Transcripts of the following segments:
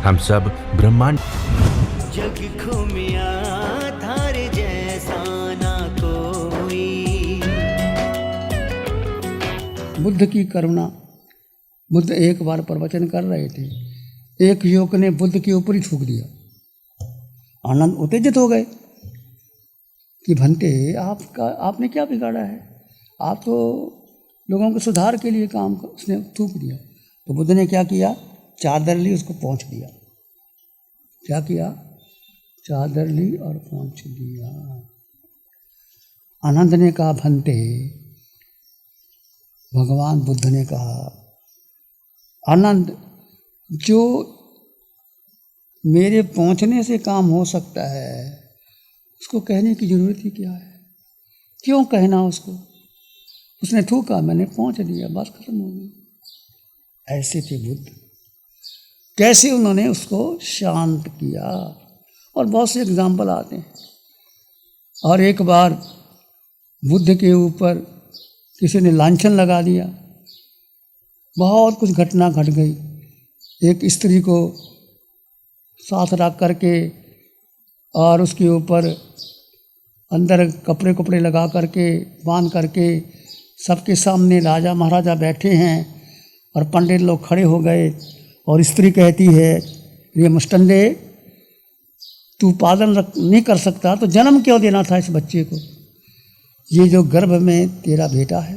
हम सब ब्रह्मांड। जग घूमिया थारे जैसा ना कोई। बुद्ध की करुणा। बुद्ध एक बार प्रवचन कर रहे थे, एक युवक ने बुद्ध के ऊपर ही थूक दिया। आनंद उत्तेजित हो गए कि भंते आपने क्या बिगाड़ा है, आप तो लोगों के सुधार के लिए काम कर। उसने थूक दिया तो बुद्ध ने क्या किया, चादर ली, उसको पोंछ दिया। क्या किया, चादर ली और पोंछ दिया। आनंद ने कहा, भंते, भगवान बुद्ध ने कहा, आनंद, जो मेरे पहुंचने से काम हो सकता है उसको कहने की जरूरत ही क्या है, क्यों कहना उसको। उसने थूका, मैंने पहुंच दिया, बात खत्म हो गई। ऐसे थे बुद्ध, कैसे उन्होंने उसको शांत किया। और बहुत से एग्जाम्पल आते हैं। और एक बार बुद्ध के ऊपर किसी ने लांछन लगा दिया, बहुत कुछ घटना घट गई। एक स्त्री को साथ रख करके और उसके ऊपर अंदर कपड़े लगा करके बांध करके सबके सामने राजा महाराजा बैठे हैं और पंडित लोग खड़े हो गए। और स्त्री कहती है, ये मुस्टंडे, तू पालन नहीं कर सकता तो जन्म क्यों देना था इस बच्चे को, ये जो गर्भ में तेरा बेटा है।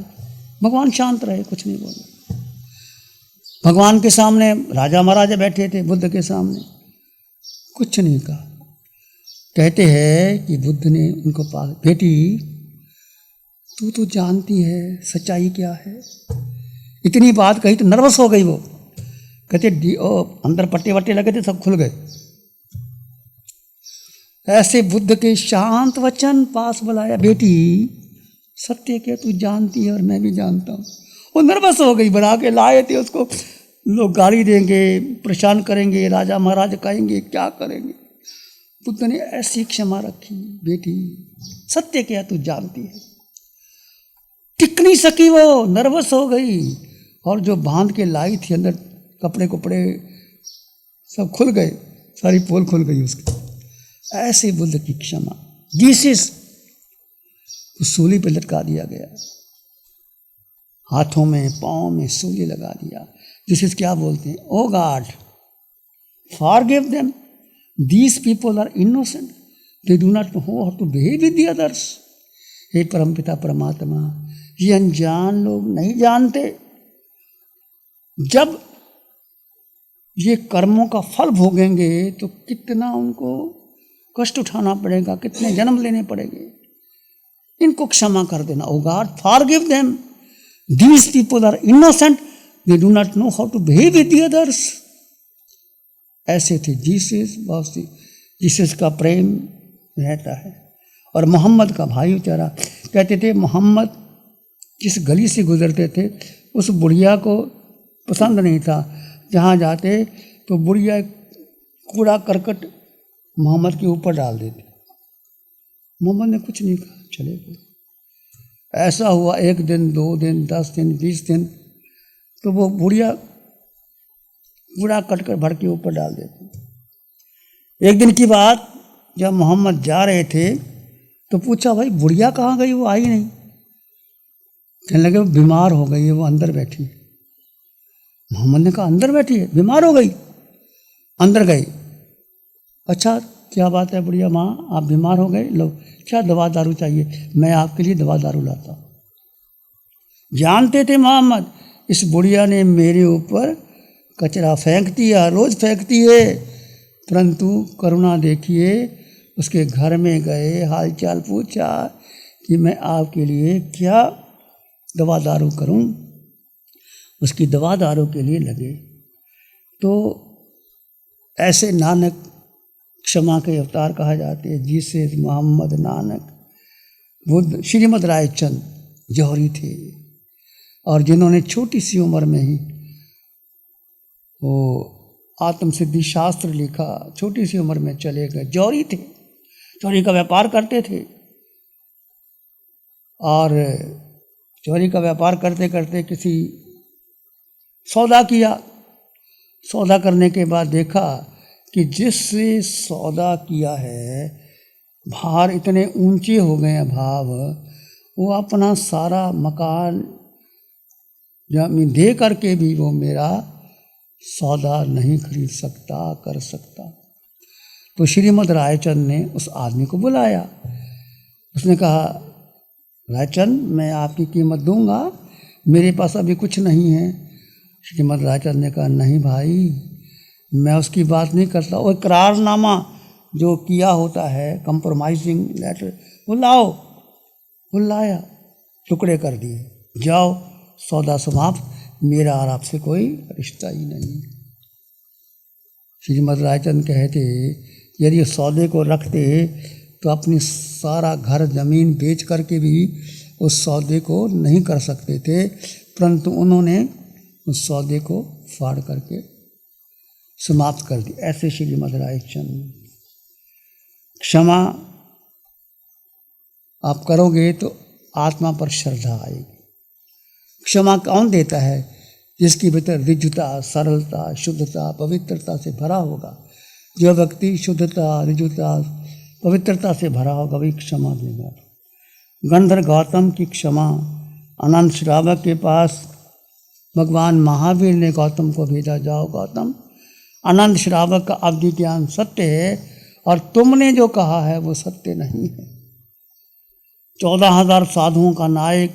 भगवान शांत रहे, कुछ नहीं बोले। भगवान के सामने राजा महाराजा बैठे थे, बुद्ध के सामने कुछ नहीं कहा। कहते हैं कि बुद्ध ने उनको पास, बेटी तू तो जानती है सच्चाई क्या है। इतनी बात कही तो नर्वस हो गई वो। कहते अंदर पट्टे वट्टे लगे थे, सब खुल गए। ऐसे बुद्ध के शांत वचन पास बुलाया, बेटी सत्य क्या तू जानती है और मैं भी जानता हूँ। वो नर्वस हो गई, बना के लाए थे उसको, लोग गाली देंगे, परेशान करेंगे, राजा महाराज कहेंगे, क्या करेंगे। बुद्ध ने ऐसी क्षमा रखी, बेटी सत्य क्या तू जानती है। टिक नहीं सकी, वो नर्वस हो गई। और जो बांध के लाई थी अंदर कपड़े सब खुल गए, सारी पोल खुल गई उसकी। ऐसे बुद्ध की क्षमा। जीसस को सूली पे लटका दिया गया, हाथों में पाँव में सूली लगा दिया। जीसस क्या बोलते हैं, O God forgive them, these people are innocent, they do not know how to behave with the others. हे परमपिता परमात्मा, ये अनजान लोग नहीं जानते, जब ये कर्मों का फल भोगेंगे तो कितना उनको कष्ट उठाना पड़ेगा, कितने जन्म लेने पड़ेंगे। इनको क्षमा कर देना। O God forgive them, these people are innocent, they do not know how to behave with the others. ऐसे थे जीसस। बहुत सी जीसस का प्रेम रहता है। और मोहम्मद का भाई बेचारा, कहते थे मोहम्मद जिस गली से गुजरते थे उस बुढ़िया को पसंद नहीं था, जहाँ जाते तो बुढ़िया कूड़ा करकट मोहम्मद के ऊपर डाल देती। मोहम्मद ने कुछ नहीं कहा, चले गए। ऐसा हुआ 1 दिन 2 दिन 10 दिन 20 दिन, तो वो बुढ़िया कूड़ा कटकर भर के ऊपर डाल देती। एक दिन की बात, जब मोहम्मद जा रहे थे तो पूछा, भाई बुढ़िया कहाँ गई, वो आई नहीं। कहने लगे वो बीमार हो गई है, वो अंदर बैठी है। मोहम्मद ने कहा अंदर बैठी है, बीमार हो गई। अंदर गई, अच्छा क्या बात है बुढ़िया माँ, आप बीमार हो गए, लो क्या दवा दारू चाहिए, मैं आपके लिए दवा दारू लाता हूँ। जानते थे मोहम्मद इस बुढ़िया ने मेरे ऊपर कचरा फेंक दिया, रोज फेंकती है, परंतु करुणा देखिए, उसके घर में गए, हालचाल पूछा कि मैं आपके लिए क्या दवा दारू करूं। उसकी दवा दारू के लिए लगे। तो ऐसे नानक क्षमा के अवतार कहा जाते हैं। जीसस, मोहम्मद, नानक, बुद्ध, श्रीमद रायचंद जौहरी थे, और जिन्होंने छोटी सी उम्र में ही वो आत्मसिद्धि शास्त्र लिखा, छोटी सी उम्र में चले गए। जौहरी थे, चोरी का व्यापार करते थे, और चोरी का व्यापार करते करते किसी सौदा किया। सौदा करने के बाद देखा कि जिससे सौदा किया है, भार इतने ऊंचे हो गए हैं भाव, वो अपना सारा मकान जमीन दे करके भी वो मेरा सौदा नहीं खरीद सकता, कर सकता। तो श्रीमद् रायचंद ने उस आदमी को बुलाया। उसने कहा, रायचंद मैं आपकी कीमत दूंगा, मेरे पास अभी कुछ नहीं है। श्रीमद् रायचंद ने कहा, नहीं भाई, मैं उसकी बात नहीं करता। वो इकरारनामा जो किया होता है, कंप्रोमाइजिंग लेटर, वो लाओ। वो लाया, टुकड़े कर दिए, जाओ सौदा समाप्त, मेरा और आपसे कोई रिश्ता ही नहीं। श्रीमद् रायचंद कहते, यदि सौदे को रखते तो अपनी सारा घर जमीन बेच करके भी उस सौदे को नहीं कर सकते थे, परंतु उन्होंने उस सौदे को फाड़ करके समाप्त कर दी। ऐसे श्रीमद् रायचंद। क्षमा आप करोगे तो आत्मा पर श्रद्धा आएगी। क्षमा कौन देता है? जिसके भीतर रिजुता, सरलता, शुद्धता, पवित्रता से भरा होगा। जो व्यक्ति शुद्धता, रिजुता, पवित्रता से भरा होगा वही क्षमा देगा। गंधर्व गौतम की क्षमा, अनंत श्रावक के पास भगवान महावीर ने गौतम को भेजा, जाओ गौतम, अनंत श्रावक का अवधि ज्ञान सत्य है और तुमने जो कहा है वो सत्य नहीं है। 14,000 साधुओं का नायक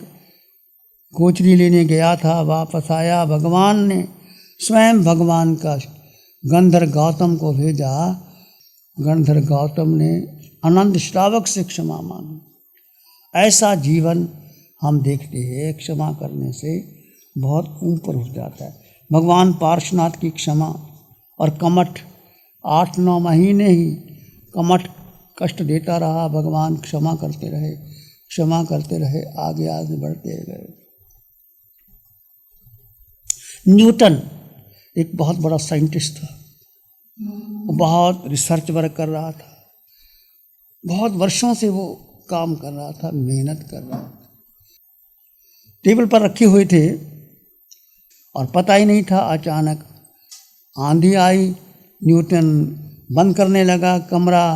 गोचरी लेने गया था, वापस आया। भगवान ने स्वयं भगवान का गंधर्व गौतम को भेजा। गंधर्व गौतम ने अनंत श्रावक से क्षमा मांगी। ऐसा जीवन हम देखते हैं, क्षमा करने से बहुत ऊपर उठ जाता है। भगवान पार्श्वनाथ की क्षमा और कमठ 8-9 महीने ही कमठ कष्ट देता रहा, भगवान क्षमा करते रहे, क्षमा करते रहे, आगे आगे बढ़ते गए। न्यूटन एक बहुत बड़ा साइंटिस्ट था, वो बहुत रिसर्च वर्क कर रहा था, बहुत वर्षों से वो काम कर रहा था, मेहनत कर रहा था। टेबल पर रखे हुए थे और पता ही नहीं था, अचानक आंधी आई, न्यूटन बंद करने लगा कमरा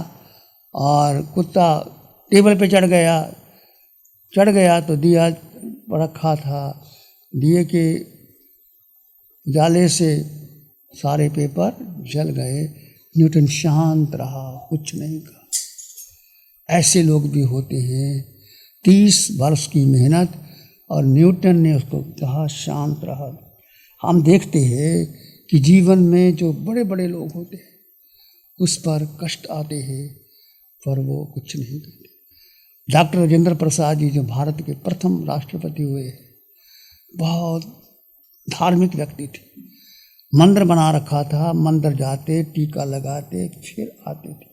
और कुत्ता टेबल पे चढ़ गया तो दिया रखा था, दिए के जाले से सारे पेपर जल गए। न्यूटन शांत रहा, कुछ नहीं कहा। ऐसे लोग भी होते हैं, 30 वर्ष की मेहनत और न्यूटन ने उसको कहा, शांत रहा। हम देखते हैं कि जीवन में जो बड़े बड़े लोग होते हैं उस पर कष्ट आते हैं पर वो कुछ नहीं करते। डॉक्टर राजेंद्र प्रसाद जी जो भारत के प्रथम राष्ट्रपति हुए, बहुत धार्मिक व्यक्ति थे। मंदिर बना रखा था, मंदिर जाते, टीका लगाते, फिर आते थे।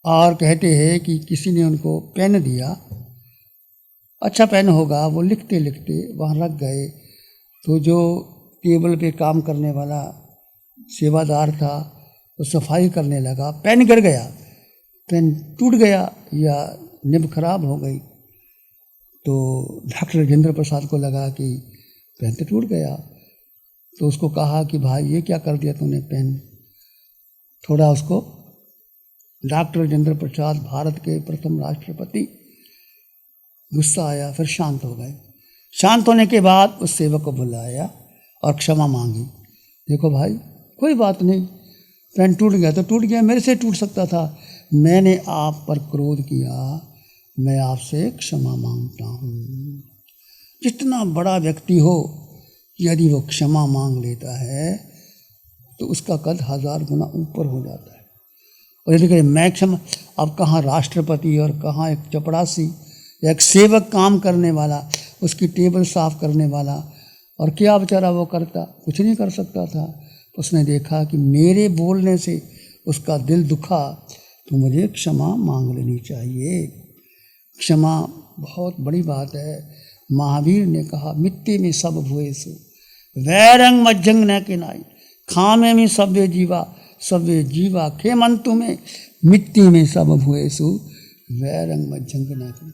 और कहते हैं कि किसी ने उनको पेन दिया, अच्छा पेन होगा, वो लिखते लिखते वहाँ रख गए तो जो टेबल पे काम करने वाला सेवादार था वो सफाई करने लगा, पेन गिर गया, पेन टूट गया या निब खराब हो गई। तो डॉक्टर राजेंद्र प्रसाद को लगा कि पेन तो टूट गया, तो उसको कहा कि भाई ये क्या कर दिया तूने पेन। थोड़ा उसको डॉक्टर राजेंद्र प्रसाद भारत के प्रथम राष्ट्रपति, गुस्सा आया, फिर शांत हो गए। शांत होने के बाद उस सेवक को बुलाया और क्षमा मांगी। देखो भाई कोई बात नहीं, पेन टूट गया तो टूट गया, मेरे से टूट सकता था, मैंने आप पर क्रोध किया, मैं आपसे क्षमा मांगता हूँ। जितना बड़ा व्यक्ति हो यदि वो क्षमा मांग लेता है तो उसका कद 1000 गुना ऊपर हो जाता है। और यदि कहे मैं क्षमा, अब कहाँ राष्ट्रपति और कहाँ एक चपड़ासी या एक सेवक काम करने वाला, उसकी टेबल साफ करने वाला, और क्या बेचारा वो करता, कुछ नहीं कर सकता था। उसने देखा कि मेरे बोलने से उसका दिल दुखा तो मुझे क्षमा मांग लेनी चाहिए। क्षमा बहुत बड़ी बात है। महावीर ने कहा, मिट्टी में सब भुएसु वैरंग मज्जंग न किनाई, खामे में सव्य जीवा खेमंतु में, मिट्टी में सब भुएसु वैरंग मज्जंग न किनाई।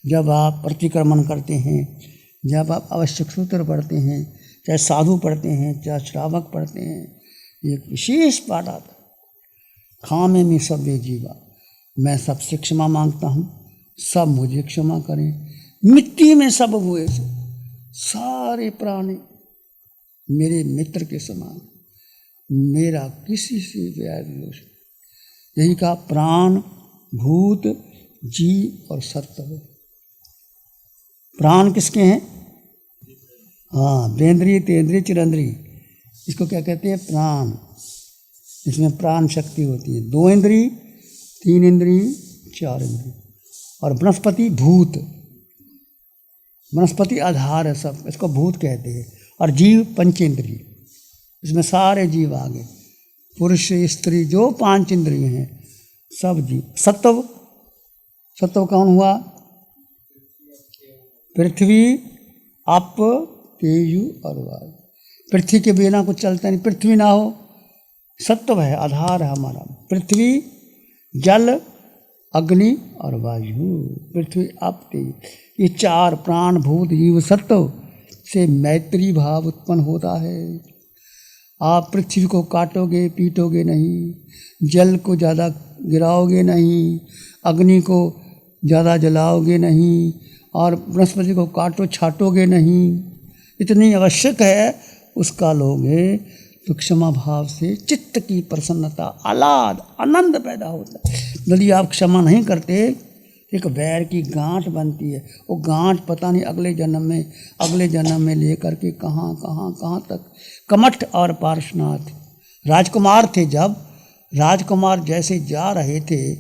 जब आप प्रतिक्रमण करते हैं, जब आप आवश्यक सूत्र पढ़ते हैं, चाहे साधु पढ़ते हैं, चाहे श्रावक पढ़ते हैं, एक विशेष पाठ आता है, खामे में सब जीवा, मैं सबसे क्षमा मांगता हूँ, सब मुझे क्षमा करें। मिट्टी में सब हुए से सारे प्राणी मेरे मित्र के समान, मेरा किसी से वैर दोष। यही कहा, प्राण, भूत, जीव और सत्व। प्राण किसके हैं? हाँ, बेंद्रिय, तेंद्रिय, चिरंद्रिय, इसको क्या कहते हैं? प्राण। इसमें प्राण शक्ति होती है, 2 इंद्रिय, 3 इंद्रिय, 4 इंद्रिय। और वनस्पति भूत, वनस्पति आधार है सब, इसको भूत कहते हैं। और जीव पंचेंद्रिय, इसमें सारे जीव आ गए, पुरुष स्त्री जो 5 इंद्रिय हैं सब जीव। सत्व, सत्व कौन हुआ? पृथ्वी, अप, तेजु और वायु। पृथ्वी के बिना कुछ चलता नहीं, पृथ्वी ना हो, सत्व है, आधार है हमारा। पृथ्वी, जल, अग्नि और वायु। पृथ्वी, अप, तेज, ये 4 प्राण, भूत, जीव, सत्व से मैत्री भाव उत्पन्न होता है। आप पृथ्वी को काटोगे, पीटोगे नहीं, जल को ज़्यादा गिराओगे नहीं, अग्नि को ज़्यादा जलाओगे नहीं, और वनस्पति को काटो छाटोगे नहीं। इतनी आवश्यक है उसका लोगे तो क्षमा भाव से चित्त की प्रसन्नता, आह्लाद, आनंद पैदा होता है। यदि आप क्षमा नहीं करते, एक वैर की गांठ बनती है। वो गांठ पता नहीं अगले जन्म में लेकर के कहाँ तक। कमठ और पार्श्वनाथ राजकुमार थे, जब राजकुमार जैसे जा रहे थे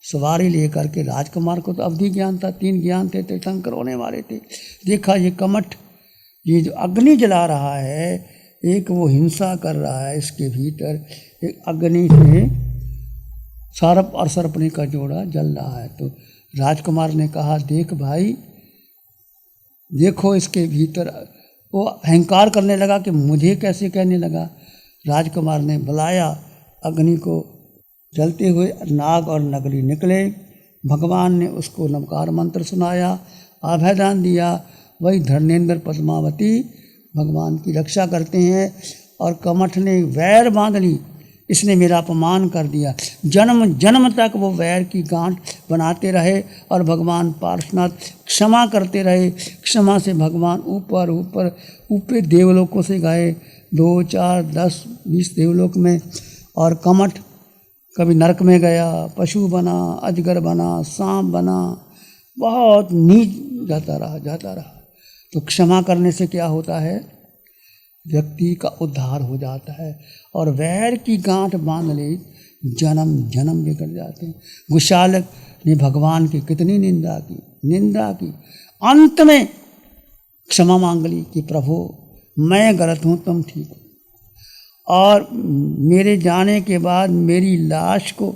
सवारी लेकर के, राजकुमार को तो अवधि ज्ञान था, 3 ज्ञान थे, तीर्थंकर होने वाले थे। देखा ये कमठ, ये जो अग्नि जला रहा है, एक वो हिंसा कर रहा है, इसके भीतर एक अग्नि से सारप और सरपनी का जोड़ा जल रहा है। तो राजकुमार ने कहा, देख भाई, देखो इसके भीतर। वो अहंकार करने लगा कि मुझे कैसे कहने लगा। राजकुमार ने बुलाया अग्नि को, जलते हुए नाग और नगरी निकले। भगवान ने उसको नमकार मंत्र सुनाया, अभयदान दिया। वही धर्मेंद्र पद्मावती भगवान की रक्षा करते हैं। और कमठ ने वैर बांध ली, इसने मेरा अपमान कर दिया। जन्म जन्म तक वो वैर की गांठ बनाते रहे और भगवान पार्श्वनाथ क्षमा करते रहे। क्षमा से भगवान ऊपर ऊपर ऊपर देवलोकों से गए, 2, 4, 10, 20 देवलोक में। और कमठ कभी नरक में गया, पशु बना, अजगर बना, सांप बना, बहुत नीच जाता रहा। तो क्षमा करने से क्या होता है? व्यक्ति का उद्धार हो जाता है। और वैर की गांठ बांध ले, जन्म जन्म बिगड़ जाते हैं। गुशालक ने भगवान की कितनी निंदा की। अंत में क्षमा मांग ली कि प्रभु मैं गलत हूँ, तुम ठीक हो। और मेरे जाने के बाद मेरी लाश को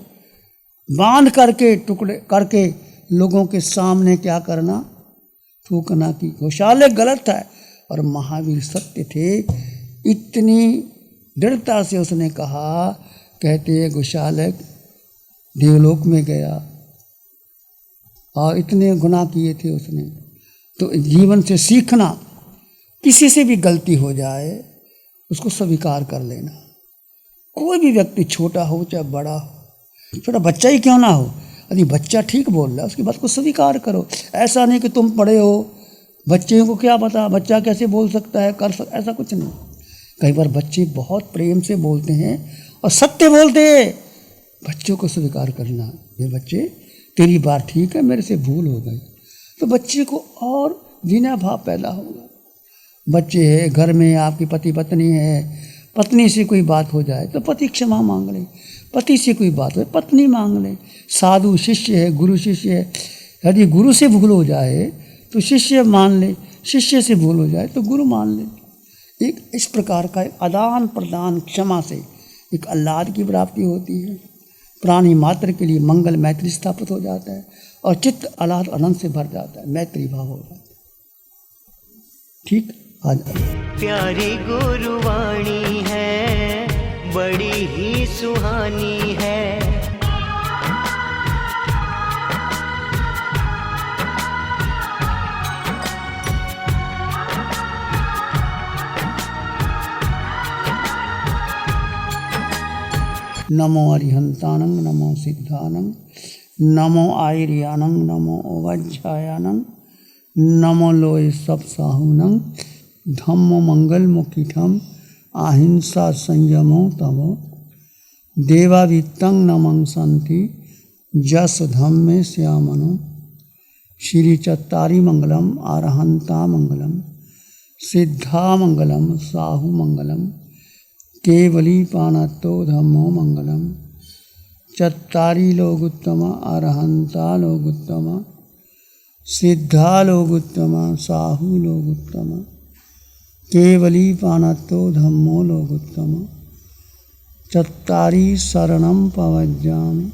बांध करके, टुकड़े करके लोगों के सामने क्या करना? थूकना की। गोशालक गलत है और महावीर सत्य थे। इतनी दृढ़ता से उसने कहा, कहते हैं गोशालक देवलोक में गया और इतने गुनाह किए थे उसने। तो जीवन से सीखना, किसी से भी गलती हो जाए उसको स्वीकार कर लेना। कोई भी व्यक्ति छोटा हो चाहे बड़ा हो, छोटा बच्चा ही क्यों ना हो, यदि बच्चा ठीक बोल रहा है उसकी बात को स्वीकार करो। ऐसा नहीं कि तुम पढ़े हो, बच्चे को क्या पता, बच्चा कैसे बोल सकता है, ऐसा कुछ नहीं। कई बार बच्चे बहुत प्रेम से बोलते हैं और सत्य बोलते हैं। बच्चों को स्वीकार करना, ये बच्चे तेरी बात ठीक है, मेरे से भूल हो गई, तो बच्चे को और विनय भाव पैदा होगा। बच्चे है घर में, आपकी पति पत्नी है, पत्नी से कोई बात हो जाए तो पति क्षमा मांग ले, पति से कोई बात हो पत्नी मांग ले। साधु शिष्य है, गुरु शिष्य है, यदि गुरु से भूल हो जाए तो शिष्य मान ले, शिष्य से भूल हो जाए तो गुरु मान ले। एक इस प्रकार का आदान प्रदान क्षमा से एक आह्लाद की प्राप्ति होती है। प्राणी मात्र के लिए मंगल मैत्री स्थापित हो जाता है और चित्त आह्लाद आनंद से भर जाता है, मैत्री भाव हो जाता है। ठीक, आज प्यारी गुरुवाणी है, बड़ी ही सुहानी है। नमो अरिहंतानंग नमो सिद्धानंग नमो आयर्यानंग नमो ओवज्झायानंग नमो लोय सब साहुनंग धम्मो मंगल मुखिठम अहिंसा संयमो तमो देवावित्तं नमं संति जस धम्मे श्यामनो श्री चत्तारी मंगलम अरहंता मंगलम सिद्धा मंगलम साहु मंगलम केवली पानत्तो धम्मो मंगलम चत्तारी लोगुत्तम अरहंता लोगुत्तम सिद्धा लोगुत्तम साहु लोगुत्तम केवली पानत्तो धम्मो लोगुत्तम चत्तारी शरणं पवज्जामि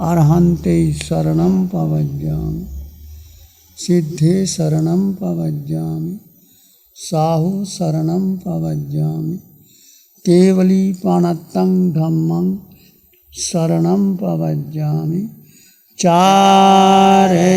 अरहन्ते शरणं पवज्जामि सिद्धे शरणं पवज्जामि साहु शरणं पवज्जामि केवली पानत्तं धम्मं शरणं पवज्जामि चारे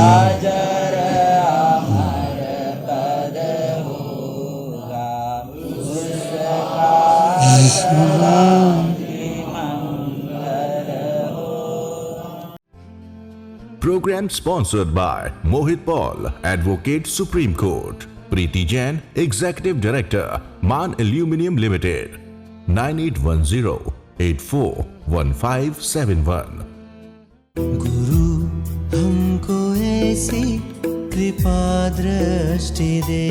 अजर अमर पद होगा उसका Program sponsored by Mohit Paul, Advocate Supreme Court. Preeti Jain, Executive Director, Man Aluminium Limited. 9810-841571. गुरु हमको ऐसी कृपा दृष्टि दे।